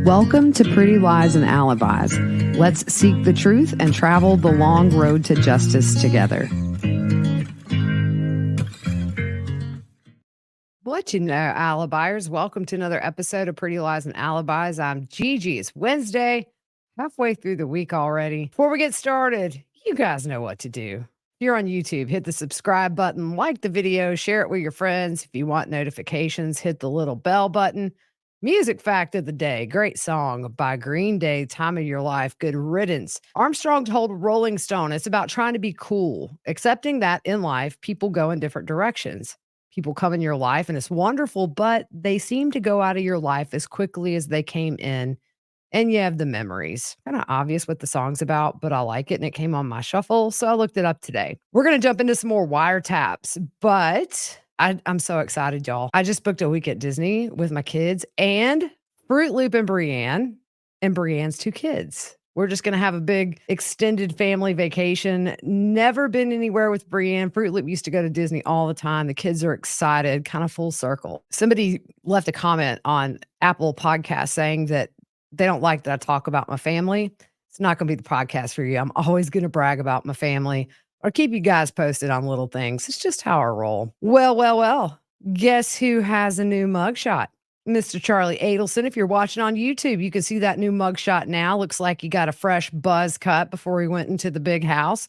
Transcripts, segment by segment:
Welcome to Pretty Lies and Alibis. Let's seek the truth and travel the long road to justice together. What you know, Alibis. Welcome to another episode of Pretty Lies and Alibis. I'm Gigi. It's Wednesday, halfway through the week already. Before we get started, you guys know what to do. If you're on YouTube, hit the subscribe button, like the video, share it with your friends. If you want notifications, hit the little bell button. Music fact of the day, great song by Green Day, Time of Your Life, Good Riddance. Armstrong told Rolling Stone, it's about trying to be cool, accepting that in life, people go in different directions. People come in your life and it's wonderful, but they seem to go out of your life as quickly as they came in. And you have the memories. Kind of obvious what the song's about, but I like it and it came on my shuffle. So I looked it up today. We're going to jump into some more wiretaps, but I'm so excited, y'all. I just booked a week at Disney with my kids and Fruit Loop and Brienne's two kids. We're just going to have a big extended family vacation. Never been anywhere with Brienne. Fruit Loop used to go to Disney all the time. The kids are excited, kind of full circle. Somebody left a comment on Apple Podcast saying that they don't like that I talk about my family. It's not going to be the podcast for you. I'm always going to brag about my family or keep you guys posted on little things. It's just how I roll. Well. Guess who has a new mugshot? Mr. Charlie Adelson. If you're watching on YouTube, you can see that new mugshot now. Looks like he got a fresh buzz cut before he went into the big house.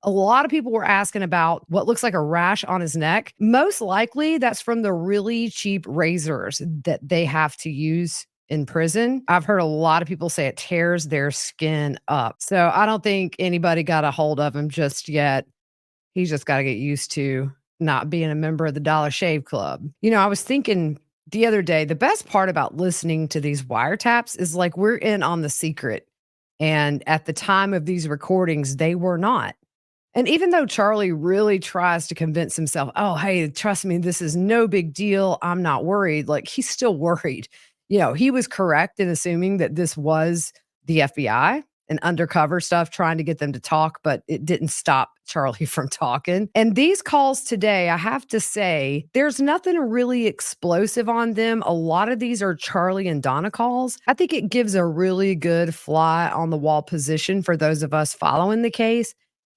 A lot of people were asking about what looks like a rash on his neck. Most likely that's from the really cheap razors that they have to use in prison. I've heard a lot of people say it tears their skin up. So I don't think anybody got a hold of him just yet. He's just got to get used to not being a member of the Dollar Shave Club. You know, I was thinking the other day, the best part about listening to these wiretaps is like we're in on the secret. And at the time of these recordings, they were not. And even though Charlie really tries to convince himself, oh, hey, trust me, this is no big deal. I'm not worried. Like he's still worried. You know, he was correct in assuming that this was the FBI and undercover stuff trying to get them to talk, but it didn't stop Charlie from talking. And these calls today, I have to say, there's nothing really explosive on them. A lot of these are Charlie and Donna calls. I think it gives a really good fly on the wall position for those of us following the case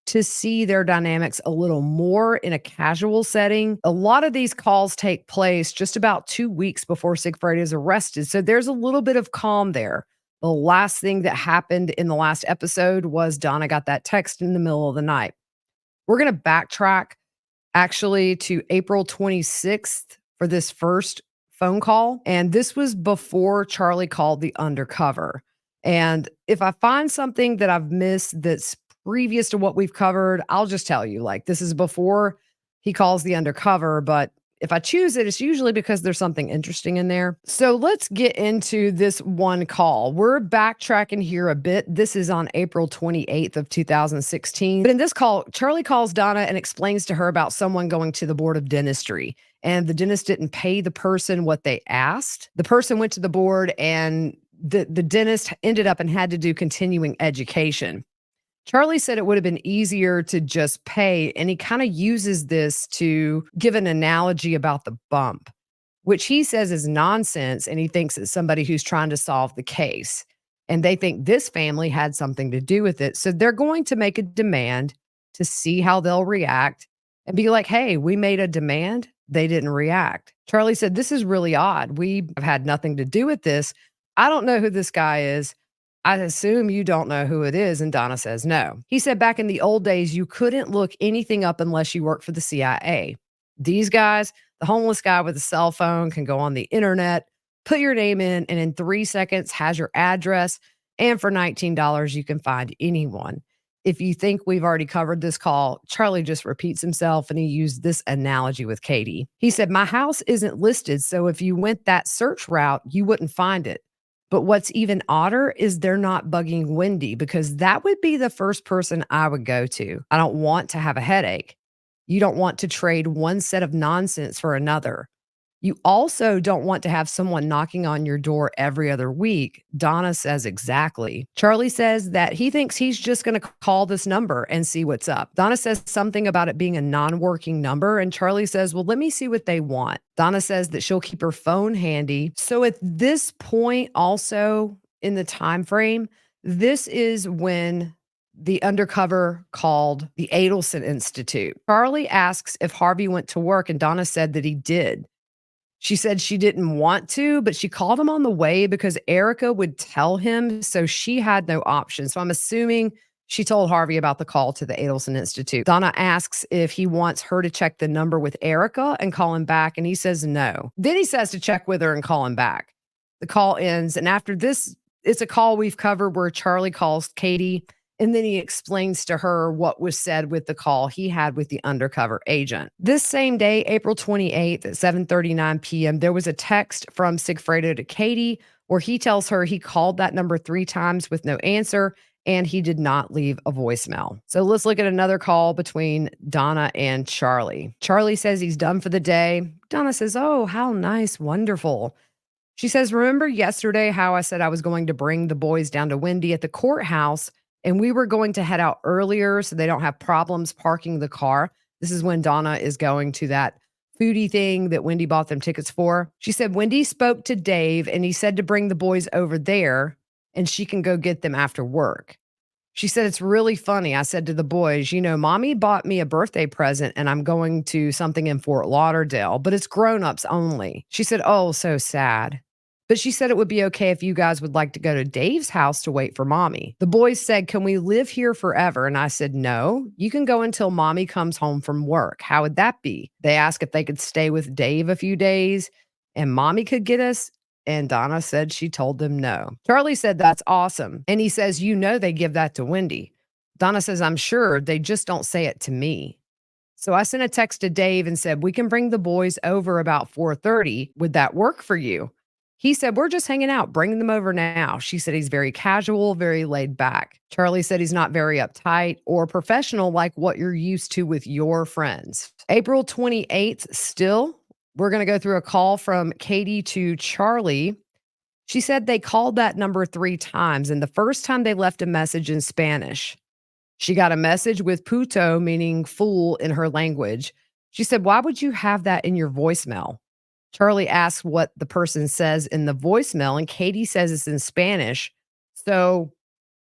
to see their dynamics a little more in a casual setting. A lot of these calls take place just about 2 weeks before Sigfredo is arrested. So there's a little bit of calm there. The last thing that happened in the last episode was Donna got that text in the middle of the night. We're going to backtrack actually to April 26th for this first phone call. And this was before Charlie called the undercover. And if I find something that I've missed that's previous to what we've covered, I'll just tell you, like, this is before he calls the undercover, but if I choose it, it's usually because there's something interesting in there. So let's get into this one call. We're backtracking here a bit. This is on April 28th of 2016. But in this call, Charlie calls Donna and explains to her about someone going to the board of dentistry. And the dentist didn't pay the person what they asked. The person went to the board and the dentist ended up and had to do continuing education. Charlie said it would have been easier to just pay, and he kind of uses this to give an analogy about the bump, which he says is nonsense, and he thinks it's somebody who's trying to solve the case. And they think this family had something to do with it. So they're going to make a demand to see how they'll react and be like, hey, we made a demand. They didn't react. Charlie said, this is really odd. We have had nothing to do with this. I don't know who this guy is. I assume you don't know who it is. And Donna says no. He said back in the old days, you couldn't look anything up unless you worked for the CIA. These guys, the homeless guy with a cell phone can go on the internet, put your name in, and in 3 seconds has your address. And for $19, you can find anyone. If you think we've already covered this call, Charlie just repeats himself and he used this analogy with Katie. He said, my house isn't listed, so if you went that search route, you wouldn't find it. But what's even odder is they're not bugging Wendi because that would be the first person I would go to. I don't want to have a headache. You don't want to trade one set of nonsense for another. You also don't want to have someone knocking on your door every other week. Donna says exactly. Charlie says that he thinks he's just going to call this number and see what's up. Donna says something about it being a non-working number, and Charlie says, well, let me see what they want. Donna says that she'll keep her phone handy. So at this point, also in the time frame, this is when the undercover called the Adelson Institute. Charlie asks if Harvey went to work, and Donna said that he did. She said she didn't want to, but she called him on the way because Erica would tell him, so she had no option. So I'm assuming she told Harvey about the call to the Adelson Institute. Donna asks if he wants her to check the number with Erica and call him back, and he says no. Then he says to check with her and call him back. The call ends, and after this, it's a call we've covered where Charlie calls Katie, and then he explains to her what was said with the call he had with the undercover agent. This same day, April 28th at 7:39 p.m., there was a text from Sigfredo to Katie where he tells her he called that number 3 times with no answer, and he did not leave a voicemail. So let's look at another call between Donna and Charlie. Charlie says he's done for the day. Donna says, oh, how nice, wonderful. She says, remember yesterday how I said I was going to bring the boys down to Wendi at the courthouse, and we were going to head out earlier so they don't have problems parking the car? This is when Donna is going to that foodie thing that Wendi bought them tickets for. She said, Wendi spoke to Dave and he said to bring the boys over there and she can go get them after work. She said, it's really funny. I said to the boys, you know, mommy bought me a birthday present and I'm going to something in Fort Lauderdale, but it's grown-ups only. She said, oh, so sad. But she said it would be okay if you guys would like to go to Dave's house to wait for mommy. The boys said, can we live here forever? And I said, no, you can go until mommy comes home from work. How would that be? They asked if they could stay with Dave a few days and mommy could get us. And Donna said she told them no. Charlie said, that's awesome. And he says, you know, they give that to Wendi. Donna says, I'm sure they just don't say it to me. So I sent a text to Dave and said, we can bring the boys over about 4:30. Would that work for you? He said, we're just hanging out. Bring them over now. She said he's very casual, very laid back. Charlie said he's not very uptight or professional like what you're used to with your friends. April 28th, still, we're going to go through a call from Katie to Charlie. She said they called that number 3 times, and the first time they left a message in Spanish. She got a message with puto, meaning fool in her language. She said, why would you have that in your voicemail? Charlie asks what the person says in the voicemail, and Katie says it's in Spanish. So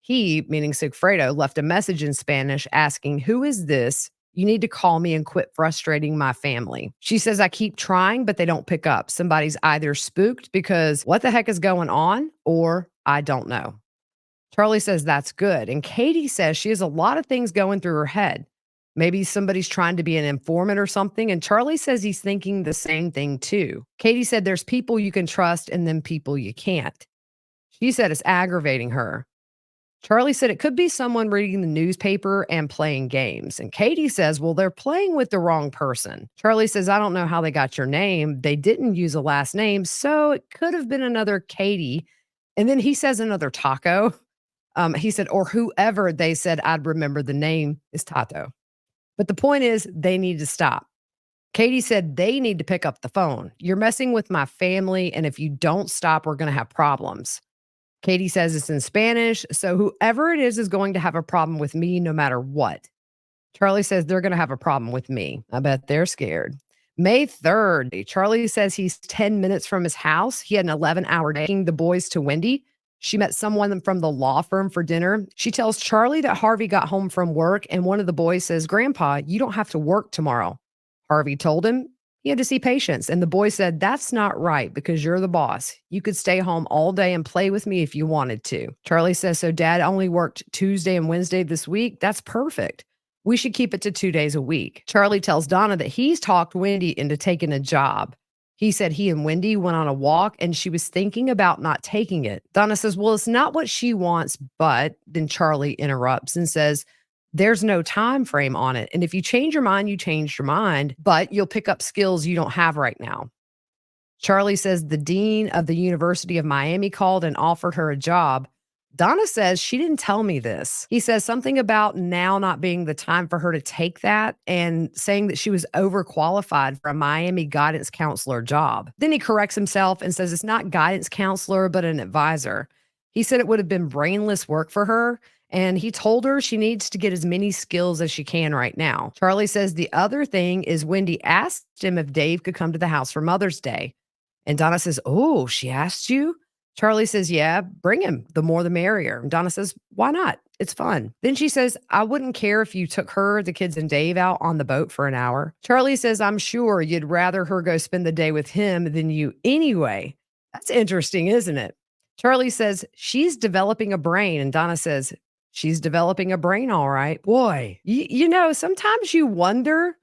he, meaning Sigfredo, left a message in Spanish asking, who is this? You need to call me and quit frustrating my family. She says, I keep trying, but they don't pick up. Somebody's either spooked because what the heck is going on, or I don't know. Charlie says that's good. And Katie says she has a lot of things going through her head. Maybe somebody's trying to be an informant or something. And Charlie says he's thinking the same thing too. Katie said there's people you can trust and then people you can't. She said it's aggravating her. Charlie said it could be someone reading the newspaper and playing games. And Katie says, well, they're playing with the wrong person. Charlie says, I don't know how they got your name. They didn't use a last name, so it could have been another Katie. And then he says another Taco. He said, or whoever they said I'd remember the name is Tato. But the point is, they need to stop. Katie said they need to pick up the phone. You're messing with my family, and if you don't stop, we're going to have problems. Katie says it's in Spanish, so whoever it is going to have a problem with me no matter what. Charlie says they're going to have a problem with me. I bet they're scared. May 3rd, Charlie says he's 10 minutes from his house. He had an 11-hour day taking the boys to Wendi. She met someone from the law firm for dinner. She tells Charlie that Harvey got home from work, and one of the boys says, Grandpa, you don't have to work tomorrow. Harvey told him he had to see patients, and the boy said, that's not right because you're the boss. You could stay home all day and play with me if you wanted to. Charlie says, so Dad only worked Tuesday and Wednesday this week? That's perfect. We should keep it to 2 days a week. Charlie tells Donna that he's talked Wendi into taking a job. He said he and Wendi went on a walk and she was thinking about not taking it. Donna says, well, it's not what she wants, but then Charlie interrupts and says, there's no time frame on it. And if you change your mind, you change your mind, but you'll pick up skills you don't have right now. Charlie says the dean of the University of Miami called and offered her a job. Donna says she didn't tell me this. He says something about now not being the time for her to take that and saying that she was overqualified for a Miami guidance counselor job. Then he corrects himself and says it's not guidance counselor, but an advisor. He said it would have been brainless work for her. And he told her she needs to get as many skills as she can right now. Charlie says the other thing is Wendi asked him if Dave could come to the house for Mother's Day. And Donna says, "Oh, she asked you?" Charlie says, "Yeah, bring him. The more the merrier." And Donna says, "Why not? It's fun." Then she says, "I wouldn't care if you took her, the kids, and Dave out on the boat for an hour." Charlie says, "I'm sure you'd rather her go spend the day with him than you anyway." That's interesting, isn't it? Charlie says, "She's developing a brain." And Donna says, "She's developing a brain, all right." Boy, sometimes you wonder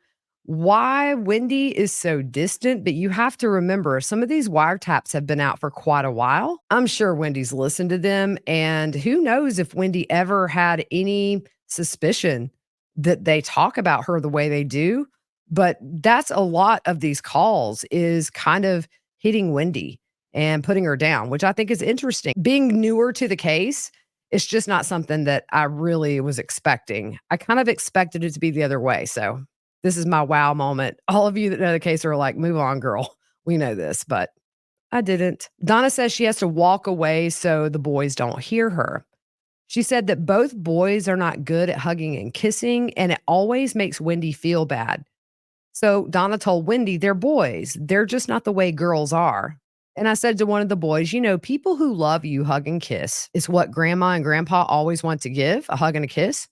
why Wendi is so distant, but you have to remember some of these wiretaps have been out for quite a while. I'm sure Wendy's listened to them, and who knows if Wendi ever had any suspicion that they talk about her the way they do. But that's a lot of these calls is kind of hitting Wendi and putting her down, which I think is interesting. Being newer to the case, it's just not something that I really was expecting. I kind of expected it to be the other way. So this is my wow moment. All of you that know the case are like, move on, girl. We know this, but I didn't. Donna says she has to walk away so the boys don't hear her. She said that both boys are not good at hugging and kissing, and it always makes Wendi feel bad. So Donna told Wendi, they're boys. They're just not the way girls are. And I said to one of the boys, people who love you hug and kiss is what grandma and grandpa always want to give, a hug and a kiss.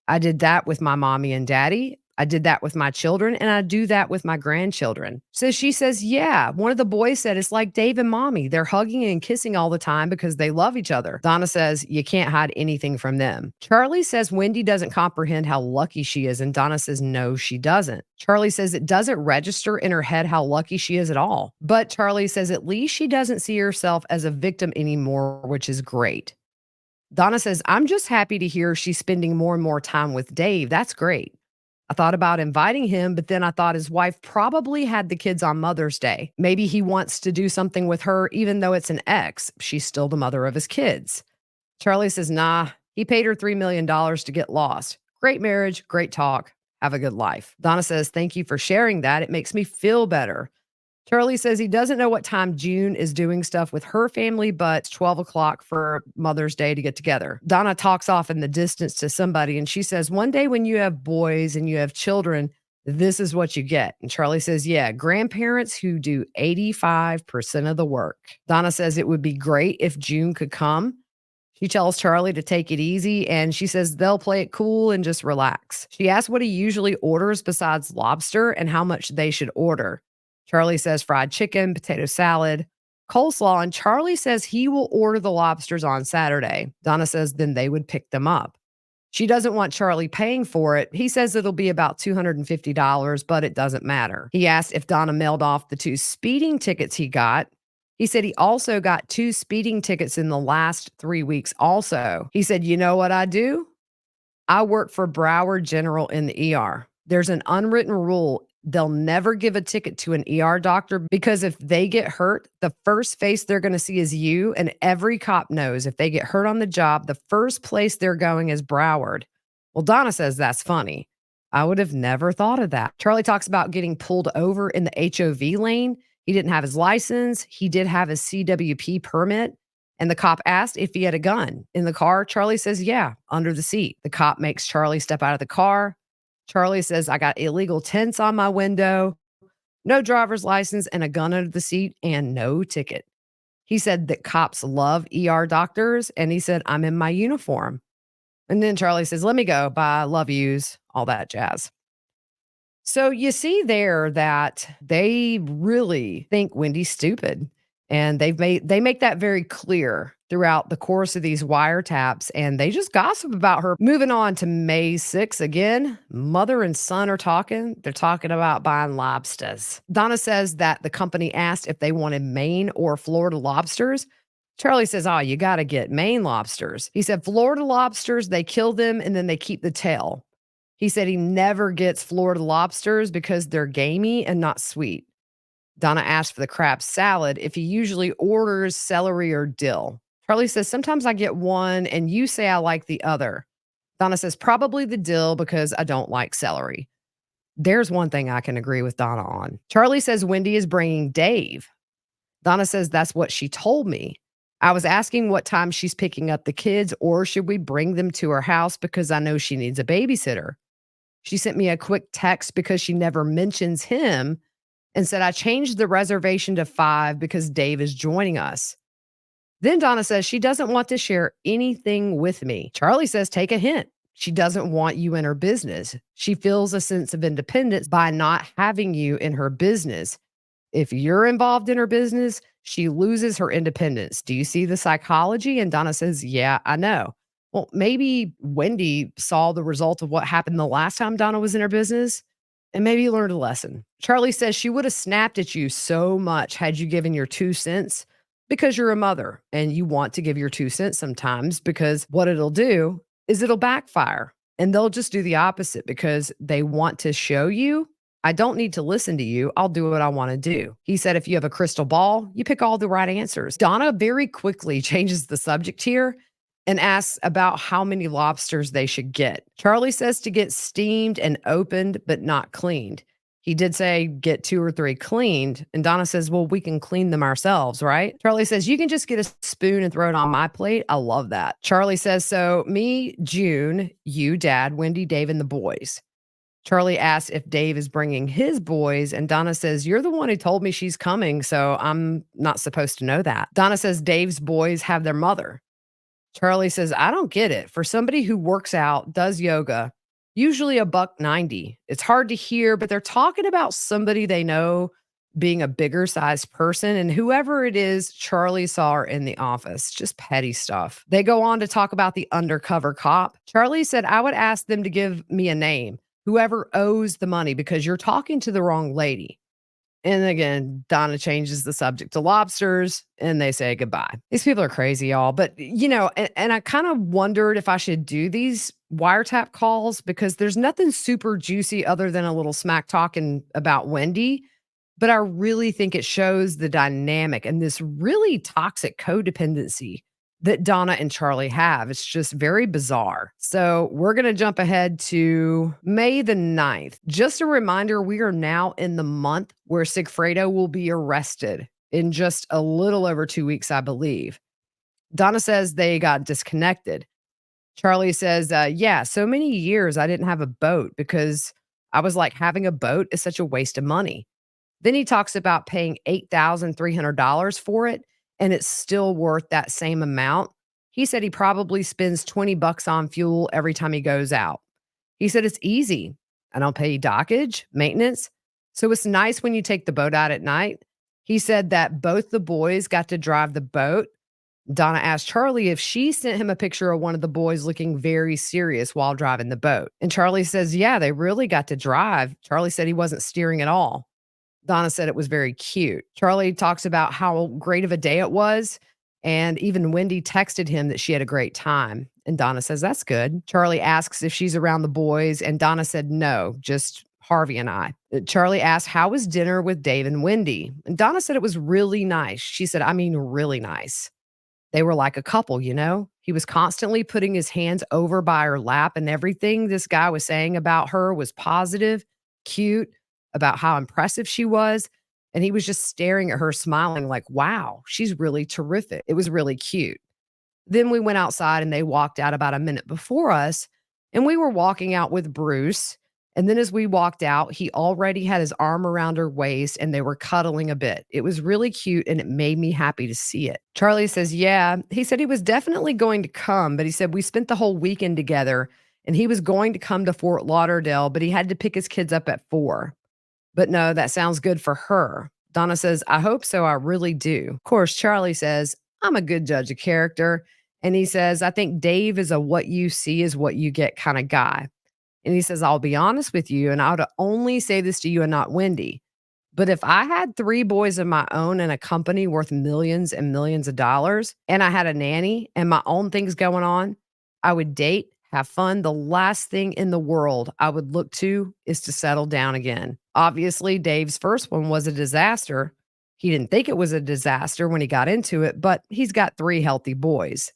I did that with my mommy and daddy. I did that with my children, and I do that with my grandchildren. So she says, yeah, one of the boys said, it's like Dave and mommy. They're hugging and kissing all the time because they love each other. Donna says, you can't hide anything from them. Charlie says Wendi doesn't comprehend how lucky she is, and Donna says, no, she doesn't. Charlie says it doesn't register in her head how lucky she is at all. But Charlie says at least she doesn't see herself as a victim anymore, which is great. Donna says, I'm just happy to hear she's spending more and more time with Dave. That's great. I thought about inviting him, but then I thought his wife probably had the kids on Mother's Day. Maybe he wants to do something with her, even though it's an ex. She's still the mother of his kids. Charlie says, nah, he paid her $3 million to get lost. Great marriage, great talk. Have a good life. Donna says, thank you for sharing that. It makes me feel better. Charlie says he doesn't know what time June is doing stuff with her family, but it's 12 o'clock for Mother's Day to get together. Donna talks off in the distance to somebody, and she says, one day when you have boys and you have children, this is what you get. And Charlie says, yeah, grandparents who do 85% of the work. Donna says it would be great if June could come. She tells Charlie to take it easy, and she says they'll play it cool and just relax. She asks what he usually orders besides lobster and how much they should order. Charlie says fried chicken, potato salad, coleslaw, and Charlie says he will order the lobsters on Saturday. Donna says then they would pick them up. She doesn't want Charlie paying for it. He says it'll be about $250, but it doesn't matter. He asked if Donna mailed off the 2 speeding tickets he got. He said he also got 2 speeding tickets in the last 3 weeks also. He said, you know what I do? I work for Broward General in the ER. There's an unwritten rule. They'll never give a ticket to an ER doctor because if they get hurt, the first face they're going to see is you. And every cop knows if they get hurt on the job, the first place they're going is Broward. Well, Donna says that's funny. I would have never thought of that. Charlie talks about getting pulled over in the HOV lane. He didn't have his license. He did have his CWP permit. And the cop asked if he had a gun in the car. Charlie says, yeah, under the seat. The cop makes Charlie step out of the car. Charlie says, I got illegal tints on my window, no driver's license, and a gun under the seat, and no ticket. He said that cops love ER doctors, and he said, I'm in my uniform. And then Charlie says, let me go. Bye. Love yous. All that jazz. So you see there that they really think Wendi's stupid. And they make that very clear throughout the course of these wiretaps, and they just gossip about her. Moving on to May 6th again, mother and son are talking. They're talking about buying lobsters. Donna says that the company asked if they wanted Maine or Florida lobsters. Charlie says, oh, you got to get Maine lobsters. He said, Florida lobsters, they kill them and then they keep the tail. He said he never gets Florida lobsters because they're gamey and not sweet. Donna asked for the crab salad if he usually orders celery or dill. Charlie says, sometimes I get one and you say I like the other. Donna says, probably the dill because I don't like celery. There's one thing I can agree with Donna on. Charlie says Wendi is bringing Dave. Donna says that's what she told me. I was asking what time she's picking up the kids or should we bring them to her house because I know she needs a babysitter. She sent me a quick text because she never mentions him and said I changed the reservation to 5 because Dave is joining us. Then Donna says she doesn't want to share anything with me. Charlie says, take a hint. She doesn't want you in her business. She feels a sense of independence by not having you in her business. If you're involved in her business, she loses her independence. Do you see the psychology? And Donna says, yeah, I know. Well, maybe Wendi saw the result of what happened the last time Donna was in her business and maybe learned a lesson. Charlie says she would have snapped at you so much had you given your 2 cents because you're a mother and you want to give your 2 cents sometimes because what it'll do is it'll backfire and they'll just do the opposite because they want to show you, I don't need to listen to you. I'll do what I want to do. He said, if you have a crystal ball, you pick all the right answers. Donna very quickly changes the subject here and asks about how many lobsters they should get. Charlie says to get steamed and opened, but not cleaned. He did say get 2 or 3 cleaned. And Donna says, well, we can clean them ourselves, right? Charlie says, you can just get a spoon and throw it on my plate. I love that. Charlie says, so me, June, you, Dad, Wendi, Dave, and the boys. Charlie asks if Dave is bringing his boys, and Donna says, you're the one who told me she's coming, so I'm not supposed to know that. Donna says Dave's boys have their mother. Charlie says, I don't get it. For somebody who works out, does yoga, usually $1.90. It's hard to hear, but they're talking about somebody they know being a bigger sized person. And whoever it is, Charlie saw her in the office. Just petty stuff. They go on to talk about the undercover cop. Charlie said, I would ask them to give me a name, whoever owes the money, because you're talking to the wrong lady. And again, Donna changes the subject to lobsters and they say goodbye. These people are crazy, y'all. But, and I kind of wondered if I should do these wiretap calls because there's nothing super juicy other than a little smack talking about Wendi. But I really think it shows the dynamic and this really toxic codependency that Donna and Charlie have. It's just very bizarre. So we're going to jump ahead to May the 9th. Just a reminder, we are now in the month where Sigfredo will be arrested in just a little over 2 weeks, I believe. Donna says they got disconnected. Charlie says, yeah, so many years I didn't have a boat because I was like, having a boat is such a waste of money. Then he talks about paying $8,300 for it, and it's still worth that same amount. He said he probably spends $20 on fuel every time he goes out. He said it's easy. I don't pay dockage, maintenance. So it's nice when you take the boat out at night. He said that both the boys got to drive the boat. Donna asked Charlie if she sent him a picture of one of the boys looking very serious while driving the boat. And Charlie says, yeah, they really got to drive. Charlie said he wasn't steering at all. Donna said it was very cute. Charlie talks about how great of a day it was. And even Wendi texted him that she had a great time. And Donna says, that's good. Charlie asks if she's around the boys. And Donna said, no, just Harvey and I. Charlie asked, how was dinner with Dave and Wendi? And Donna said it was really nice. She said, I mean, really nice. They were like a couple, you know? He was constantly putting his hands over by her lap, and everything this guy was saying about her was positive, cute, about how impressive she was. And he was just staring at her, smiling like, wow, she's really terrific. It was really cute. Then we went outside and they walked out about a minute before us. And we were walking out with Bruce. And then as we walked out, he already had his arm around her waist and they were cuddling a bit. It was really cute and it made me happy to see it. Charlie says, yeah, he said he was definitely going to come, but he said we spent the whole weekend together and he was going to come to Fort Lauderdale, but he had to pick his kids up at 4. But no, that sounds good for her. Donna says, I hope so. I really do. Of course, Charlie says, I'm a good judge of character. And he says, I think Dave is a what you see is what you get kind of guy. And he says, I'll be honest with you, and I would only say this to you and not Wendi. But if I had 3 boys of my own in a company worth millions and millions of dollars, and I had a nanny and my own things going on, I would date, have fun. The last thing in the world I would look to is to settle down again. Obviously, Dave's first one was a disaster. He didn't think it was a disaster when he got into it, but he's got 3 healthy boys.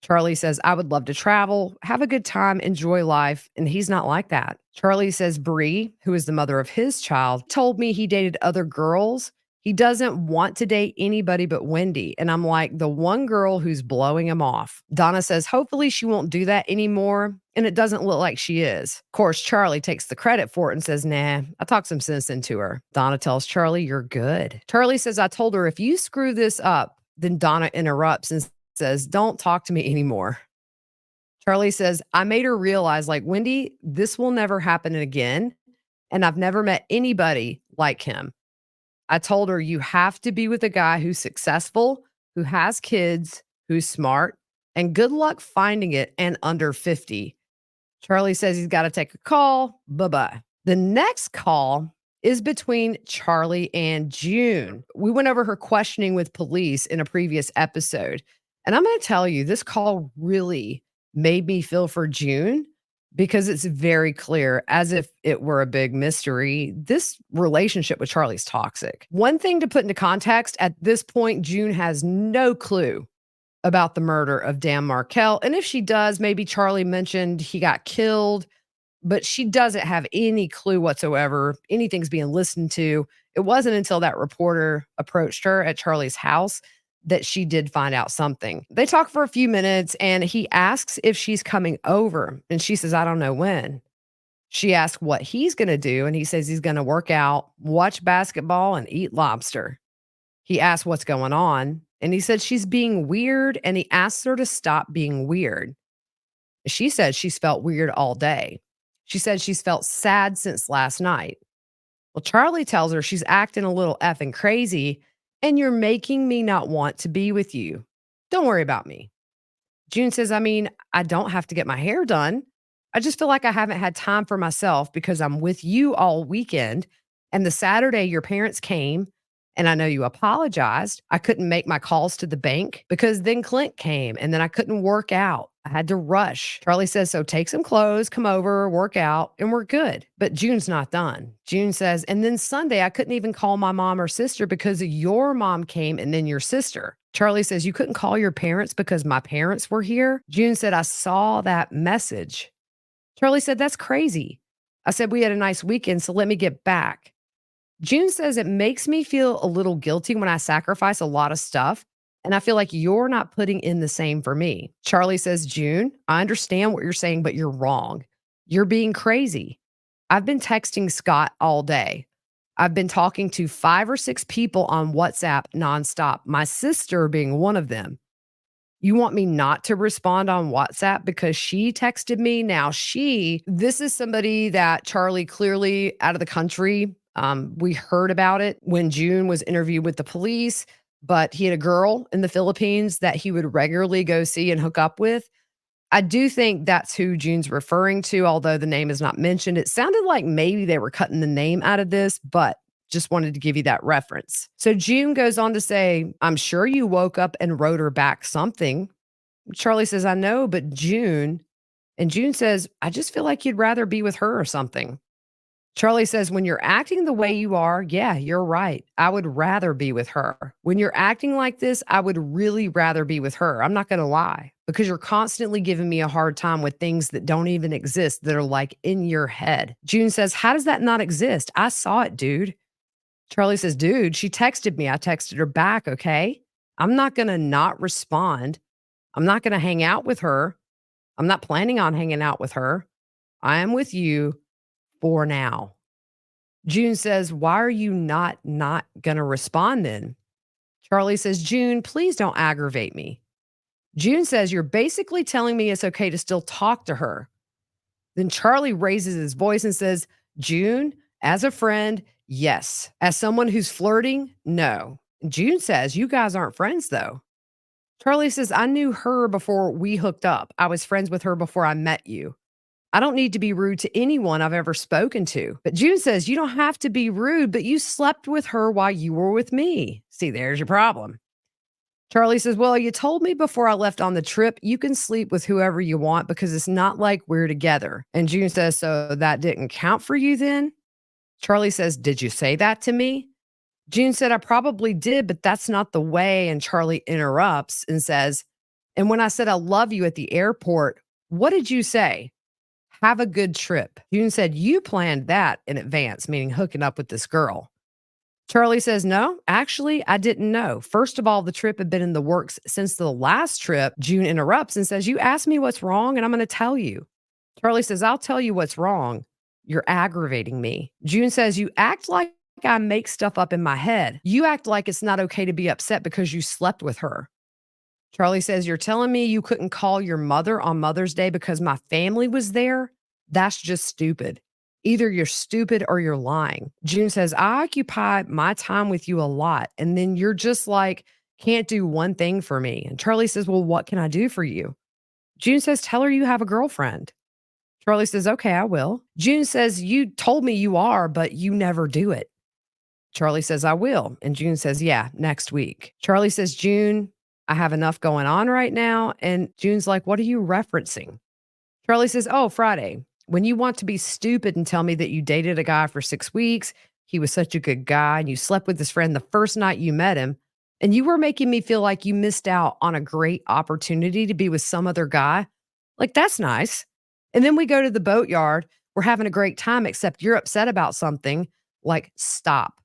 Charlie says, I would love to travel, have a good time, enjoy life. And he's not like that. Charlie says, Bree, who is the mother of his child, told me he dated other girls. He doesn't want to date anybody but Wendi. And I'm like, the one girl who's blowing him off. Donna says, hopefully she won't do that anymore. And it doesn't look like she is. Of course, Charlie takes the credit for it and says, nah, I talked some sense into her. Donna tells Charlie, you're good. Charlie says, I told her if you screw this up, then Donna interrupts and says, don't talk to me anymore. Charlie says, I made her realize, like, Wendi, this will never happen again. And I've never met anybody like him. I told her, you have to be with a guy who's successful, who has kids, who's smart, and good luck finding it and under 50. Charlie says he's got to take a call. Bye-bye. The next call is between Charlie and June. We went over her questioning with police in a previous episode. And I'm going to tell you, this call really made me feel for June because it's very clear, as if it were a big mystery, this relationship with Charlie's toxic. One thing to put into context, at this point, June has no clue about the murder of Dan Markel. And if she does, maybe Charlie mentioned he got killed, but she doesn't have any clue whatsoever. Anything's being listened to. It wasn't until that reporter approached her at Charlie's house that she did find out something. They talk for a few minutes and he asks if she's coming over. And she says, I don't know when. She asks what he's going to do. And he says he's going to work out, watch basketball, and eat lobster. He asks what's going on. And he said she's being weird. And he asks her to stop being weird. She said she's felt weird all day. She said she's felt sad since last night. Well, Charlie tells her she's acting a little effing crazy. And you're making me not want to be with you. Don't worry about me. June says, I mean, I don't have to get my hair done. I just feel like I haven't had time for myself because I'm with you all weekend. And the Saturday your parents came, and I know you apologized. I couldn't make my calls to the bank because then Clint came and then I couldn't work out. I had to rush. Charlie says, so take some clothes, come over, work out, and we're good. But June's not done. June says, and then Sunday, I couldn't even call my mom or sister because your mom came and then your sister. Charlie says, you couldn't call your parents because my parents were here? June said, I saw that message. Charlie said, that's crazy. I said, we had a nice weekend, so let me get back. June says, it makes me feel a little guilty when I sacrifice a lot of stuff. And I feel like you're not putting in the same for me. Charlie says, June, I understand what you're saying, but you're wrong. You're being crazy. I've been texting Scott all day. I've been talking to 5 or 6 people on WhatsApp nonstop, my sister being one of them. You want me not to respond on WhatsApp because she texted me? Now this is somebody that Charlie clearly out of the country. We heard about it when June was interviewed with the police. But he had a girl in the Philippines that he would regularly go see and hook up with. I do think that's who June's referring to, although the name is not mentioned. It sounded like maybe they were cutting the name out of this, but just wanted to give you that reference. So June goes on to say, I'm sure you woke up and wrote her back something. Charlie says, I know, but June. And June says, I just feel like you'd rather be with her or something. Charlie says, when you're acting the way you are, yeah, you're right. I would rather be with her. When you're acting like this, I would really rather be with her. I'm not going to lie because you're constantly giving me a hard time with things that don't even exist that are like in your head. June says, how does that not exist? I saw it, dude. Charlie says, dude, she texted me. I texted her back, okay? I'm not going to not respond. I'm not going to hang out with her. I'm not planning on hanging out with her. I am with you for now. June says, why are you not going to respond then? Charlie says, June, please don't aggravate me. June says, you're basically telling me it's okay to still talk to her. Then Charlie raises his voice and says, June, as a friend, yes. As someone who's flirting, no. June says, you guys aren't friends though. Charlie says, I knew her before we hooked up. I was friends with her before I met you. I don't need to be rude to anyone I've ever spoken to. But June says, you don't have to be rude, but you slept with her while you were with me. See, there's your problem. Charlie says, well, you told me before I left on the trip, you can sleep with whoever you want because it's not like we're together. And June says, so that didn't count for you then? Charlie says, did you say that to me? June said, I probably did, but that's not the way. And Charlie interrupts and says, and when I said I love you at the airport, what did you say? Have a good trip. June said, you planned that in advance, meaning hooking up with this girl. Charlie says, no, actually, I didn't know. First of all, the trip had been in the works since the last trip. June interrupts and says, you asked me what's wrong, and I'm going to tell you. Charlie says, I'll tell you what's wrong. You're aggravating me. June says, you act like I make stuff up in my head. You act like it's not okay to be upset because you slept with her. Charlie says, you're telling me you couldn't call your mother on Mother's Day because my family was there? That's just stupid. Either you're stupid or you're lying. June says, I occupy my time with you a lot. And then you're just like, can't do one thing for me. And Charlie says, well, what can I do for you? June says, tell her you have a girlfriend. Charlie says, okay, I will. June says, you told me you are, but you never do it. Charlie says, I will. And June says, yeah, next week. Charlie says, June, I have enough going on right now. And June's like, what are you referencing? Charlie says, oh, Friday. When you want to be stupid and tell me that you dated a guy for 6 weeks, he was such a good guy, and you slept with his friend the first night you met him, and you were making me feel like you missed out on a great opportunity to be with some other guy. Like, that's nice. And then we go to the boatyard. We're having a great time, except you're upset about something. Like, stop.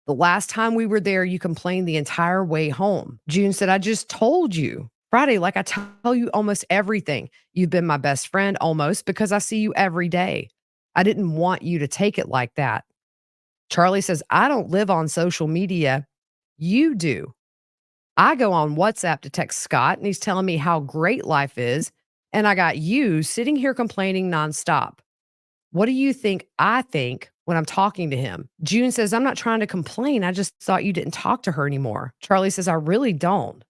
The last time we were there, you complained the entire way home. June said, I just told you. Friday, like I tell you almost everything. You've been my best friend almost because I see you every day. I didn't want you to take it like that. Charlie says, I don't live on social media. You do. I go on WhatsApp to text Scott, and he's telling me how great life is. And I got you sitting here complaining nonstop. What do you think I think when I'm talking to him? June says, I'm not trying to complain. I just thought you didn't talk to her anymore. Charlie says, I really don't.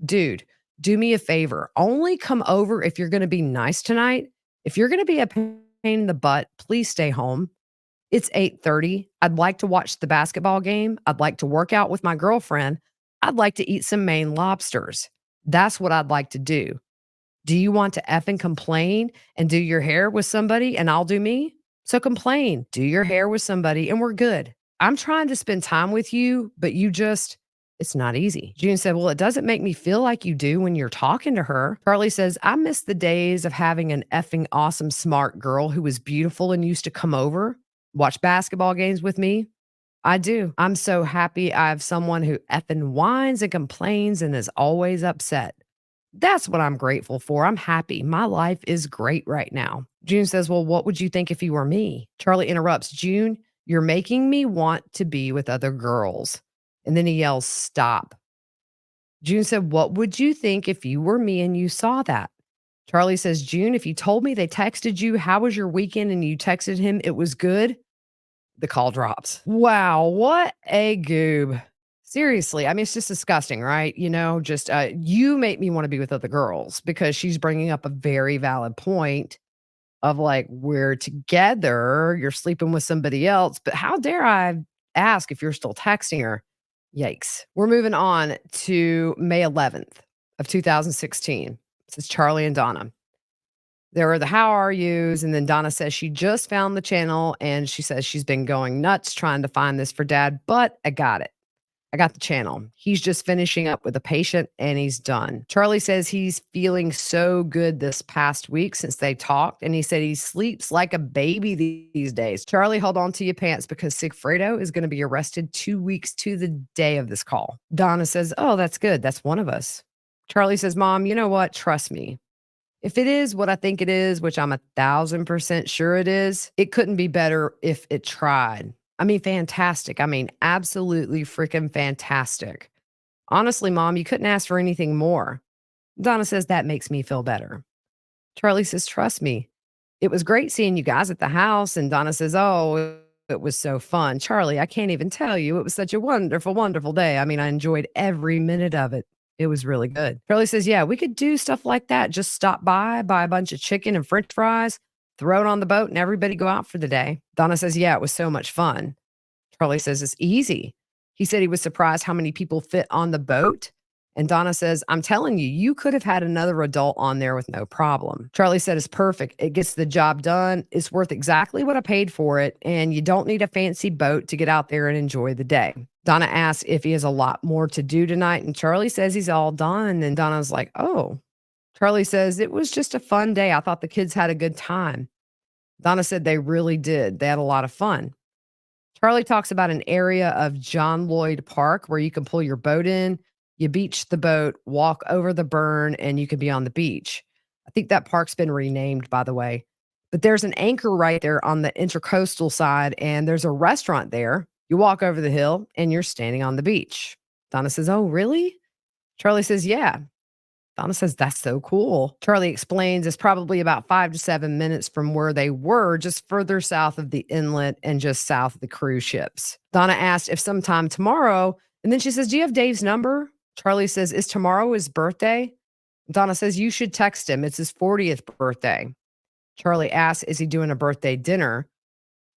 Dude, do me a favor. Only come over if you're going to be nice tonight. If you're going to be a pain in the butt, please stay home. It's 8:30. I'd like to watch the basketball game. I'd like to work out with my girlfriend. I'd like to eat some Maine lobsters. That's what I'd like to do. Do you want to effing complain and do your hair with somebody and I'll do me? So complain, do your hair with somebody and we're good. I'm trying to spend time with you, but it's not easy. June said, well, it doesn't make me feel like you do when you're talking to her. Charlie says, I miss the days of having an effing awesome, smart girl who was beautiful and used to come over, watch basketball games with me. I do. I'm so happy I have someone who effing whines and complains and is always upset. That's what I'm grateful for. I'm happy. My life is great right now. June says, well, what would you think if you were me? Charlie interrupts, June, you're making me want to be with other girls. And then he yells, stop. June said, what would you think if you were me and you saw that? Charlie says, June, if you told me they texted you, how was your weekend? And you texted him, it was good. The call drops. Wow, what a goob. Seriously, I mean, it's just disgusting, right? You make me want to be with other girls because she's bringing up a very valid point of like, we're together, you're sleeping with somebody else, but how dare I ask if you're still texting her? Yikes. We're moving on to May 11th of 2016. This is Charlie and Donna. There are the how are yous, and then Donna says she just found the channel and she says she's been going nuts trying to find this for dad, but I got it. I got the channel. He's just finishing up with a patient and he's done. Charlie says he's feeling so good this past week since they talked, and he said he sleeps like a baby these days. Charlie, hold on to your pants because Sigfredo is going to be arrested 2 weeks to the day of this call. Donna says, oh, that's good. That's one of us. Charlie says, Mom, you know what? Trust me. If it is what I think it is, which I'm 1,000% sure it is, it couldn't be better if it tried. I mean, fantastic. I mean, absolutely freaking fantastic. Honestly, Mom, you couldn't ask for anything more. Donna says, that makes me feel better. Charlie says, trust me. It was great seeing you guys at the house. And Donna says, oh, it was so fun. Charlie, I can't even tell you. It was such a wonderful, wonderful day. I mean, I enjoyed every minute of it. It was really good. Charlie says, yeah, we could do stuff like that. Just stop by, buy a bunch of chicken and French fries, throw it on the boat, and everybody go out for the day. Donna says, yeah, it was so much fun. Charlie says, it's easy. He said he was surprised how many people fit on the boat. And Donna says, I'm telling you, you could have had another adult on there with no problem. Charlie said, it's perfect. It gets the job done. It's worth exactly what I paid for it. And you don't need a fancy boat to get out there and enjoy the day. Donna asks if he has a lot more to do tonight, and Charlie says he's all done. And Donna's like, oh. Charlie says, it was just a fun day. I thought the kids had a good time. Donna said they really did. They had a lot of fun. Charlie talks about an area of John Lloyd Park where you can pull your boat in, you beach the boat, walk over the burn, and you can be on the beach. I think that park's been renamed, by the way. But there's an anchor right there on the intercoastal side, and there's a restaurant there. You walk over the hill, and you're standing on the beach. Donna says, oh, really? Charlie says, yeah. Donna says, that's so cool. Charlie explains it's probably about 5 to 7 minutes from where they were, just further south of the inlet and just south of the cruise ships. Donna asked if sometime tomorrow, and then she says, do you have Dave's number? Charlie says, is tomorrow his birthday? Donna says, you should text him. It's his 40th birthday. Charlie asks, is he doing a birthday dinner?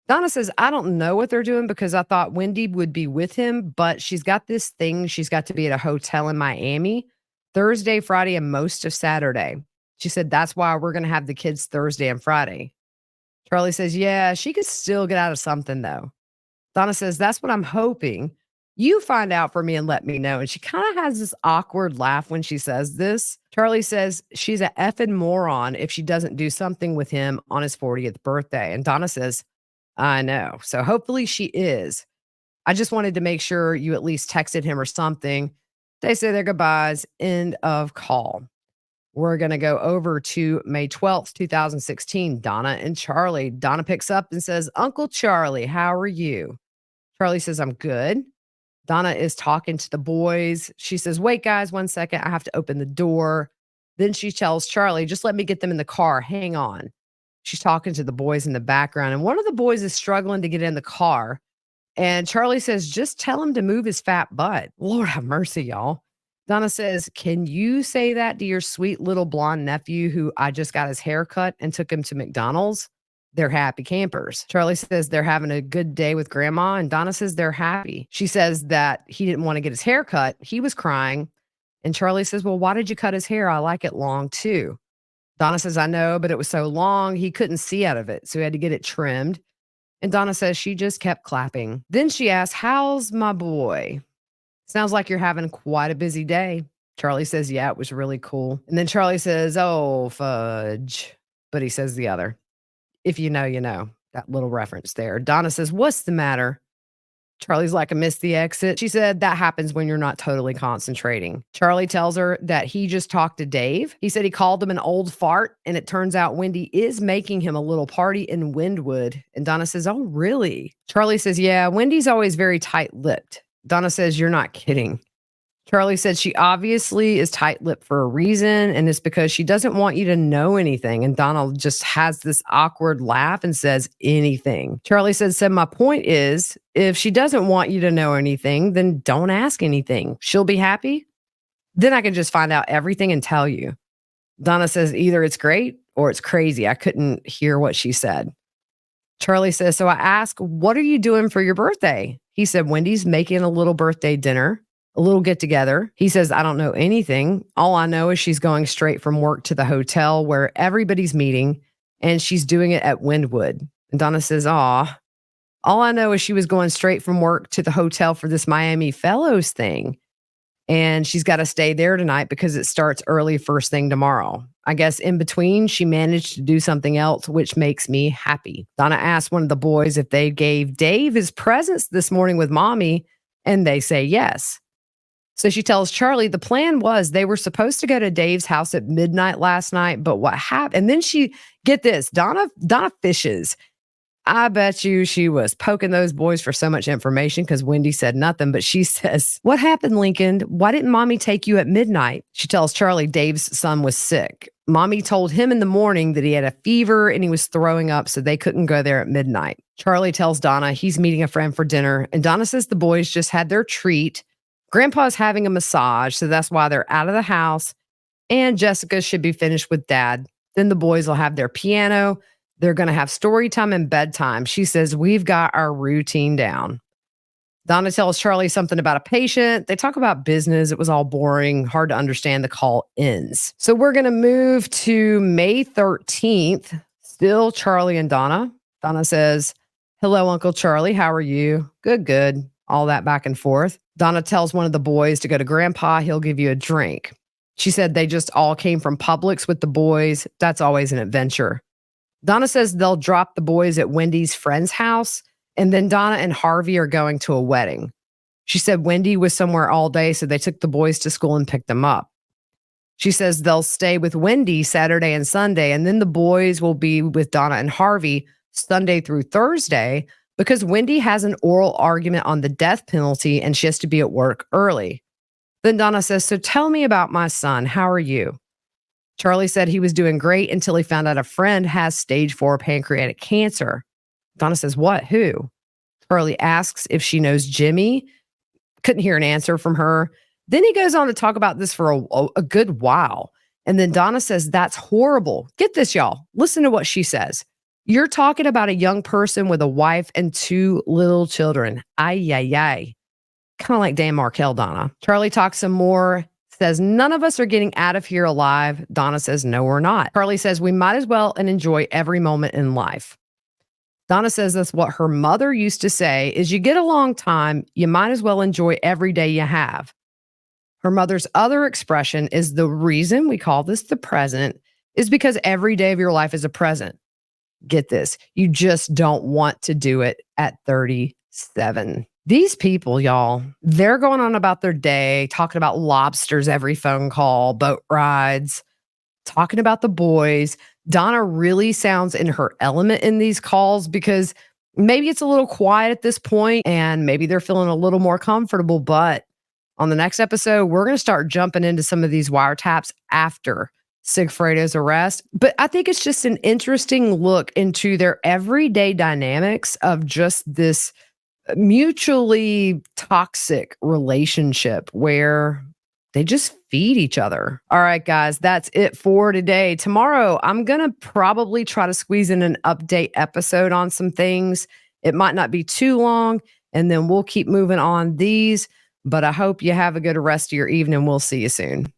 Donna says, I don't know what they're doing because I thought Wendi would be with him, but she's got this thing. She's got to be at a hotel in Miami Thursday, Friday, and most of Saturday. She said, that's why we're going to have the kids Thursday and Friday. Charlie says, yeah, she could still get out of something, though. Donna says, that's what I'm hoping. You find out for me and let me know. And she kind of has this awkward laugh when she says this. Charlie says she's a effing moron if she doesn't do something with him on his 40th birthday. And Donna says, I know. So hopefully she is. I just wanted to make sure you at least texted him or something. They say their goodbyes. End of call. We're going to go over to May 12th, 2016. Donna and Charlie. Donna picks up and says, Uncle Charlie, how are you? Charlie says, I'm good. Donna is talking to the boys. She says, wait, guys, 1 second. I have to open the door. Then she tells Charlie, just let me get them in the car. Hang on. She's talking to the boys in the background. And one of the boys is struggling to get in the car. And Charlie says, just tell him to move his fat butt. Lord have mercy, y'all. Donna says, can you say that to your sweet little blonde nephew who I just got his hair cut and took him to McDonald's? They're happy campers. Charlie says they're having a good day with grandma. And Donna says they're happy. She says that he didn't want to get his hair cut. He was crying. And Charlie says, well, why did you cut his hair? I like it long too. Donna says, I know, but it was so long, he couldn't see out of it. So he had to get it trimmed. And Donna says she just kept clapping. Then she asks, how's my boy? Sounds like you're having quite a busy day. Charlie says, yeah, it was really cool. And then Charlie says, oh, fudge. But he says the other. If you know, you know. That little reference there. Donna says, what's the matter? Charlie's like, I missed the exit. She said, that happens when you're not totally concentrating. Charlie tells her that he just talked to Dave. He said he called him an old fart, and it turns out Wendi is making him a little party in Windwood. And Donna says, oh, really? Charlie says, yeah, Wendy's always very tight-lipped. Donna says, you're not kidding. Charlie said she obviously is tight-lipped for a reason, and it's because she doesn't want you to know anything. And Donald just has this awkward laugh and says anything. Charlie said, my point is, if she doesn't want you to know anything, then don't ask anything. She'll be happy. Then I can just find out everything and tell you. Donna says, either it's great or it's crazy. I couldn't hear what she said. Charlie says, so I asked, what are you doing for your birthday? He said, Wendy's making a little birthday dinner. A little get together. He says, I don't know anything. All I know is she's going straight from work to the hotel where everybody's meeting, and she's doing it at Windwood. And Donna says, aw, all I know is she was going straight from work to the hotel for this Miami Fellows thing. And she's got to stay there tonight because it starts early first thing tomorrow. I guess in between, she managed to do something else, which makes me happy. Donna asked one of the boys if they gave Dave his presents this morning with mommy, and they say yes. So she tells Charlie the plan was they were supposed to go to Dave's house at midnight last night, but what happened? And then get this, Donna fishes. I bet you she was poking those boys for so much information because Wendi said nothing, but she says, what happened, Lincoln? Why didn't mommy take you at midnight? She tells Charlie Dave's son was sick. Mommy told him in the morning that he had a fever and he was throwing up, so they couldn't go there at midnight. Charlie tells Donna he's meeting a friend for dinner, and Donna says the boys just had their treat. Grandpa's having a massage, so that's why they're out of the house. And Jessica should be finished with dad. Then the boys will have their piano. They're going to have story time and bedtime. She says, we've got our routine down. Donna tells Charlie something about a patient. They talk about business. It was all boring, hard to understand. The call ends. So we're going to move to May 13th. Still Charlie and Donna. Donna says, hello, Uncle Charlie. How are you? Good, good. all that back and forth. Donna tells one of the boys to go to Grandpa. He'll give you a drink. She said they just all came from Publix with the boys. That's always an adventure. Donna says they'll drop the boys at Wendy's friend's house, and then Donna and Harvey are going to a wedding. She said Wendi was somewhere all day, so they took the boys to school and picked them up. She says they'll stay with Wendi Saturday and Sunday, and then the boys will be with Donna and Harvey Sunday through Thursday because Wendi has an oral argument on the death penalty and she has to be at work early. Then Donna says, so tell me about my son. How are you? Charlie said he was doing great until he found out a friend has stage 4 pancreatic cancer. Donna says, what? Who? Charlie asks if she knows Jimmy. Couldn't hear an answer from her. Then he goes on to talk about this for a good while. And then Donna says, that's horrible. Get this, y'all. Listen to what she says. You're talking about a young person with a wife and 2 little children. Ay, ay, ay. Kind of like Dan Markel, Donna. Charlie talks some more, says, none of us are getting out of here alive. Donna says, no, we're not. Charlie says, we might as well and enjoy every moment in life. Donna says that's what her mother used to say is you get a long time, you might as well enjoy every day you have. Her mother's other expression is the reason we call this the present is because every day of your life is a present. Get this. You just don't want to do it at 37. These people, y'all, they're going on about their day, talking about lobsters every phone call, boat rides, talking about the boys. Donna really sounds in her element in these calls because maybe it's a little quiet at this point and maybe they're feeling a little more comfortable. But on the next episode, we're going to start jumping into some of these wiretaps after Sigfredo's arrest. But I think it's just an interesting look into their everyday dynamics of just this mutually toxic relationship where they just feed each other. All right, guys, that's it for today. Tomorrow, I'm going to probably try to squeeze in an update episode on some things. It might not be too long, and then we'll keep moving on these. But I hope you have a good rest of your evening. We'll see you soon.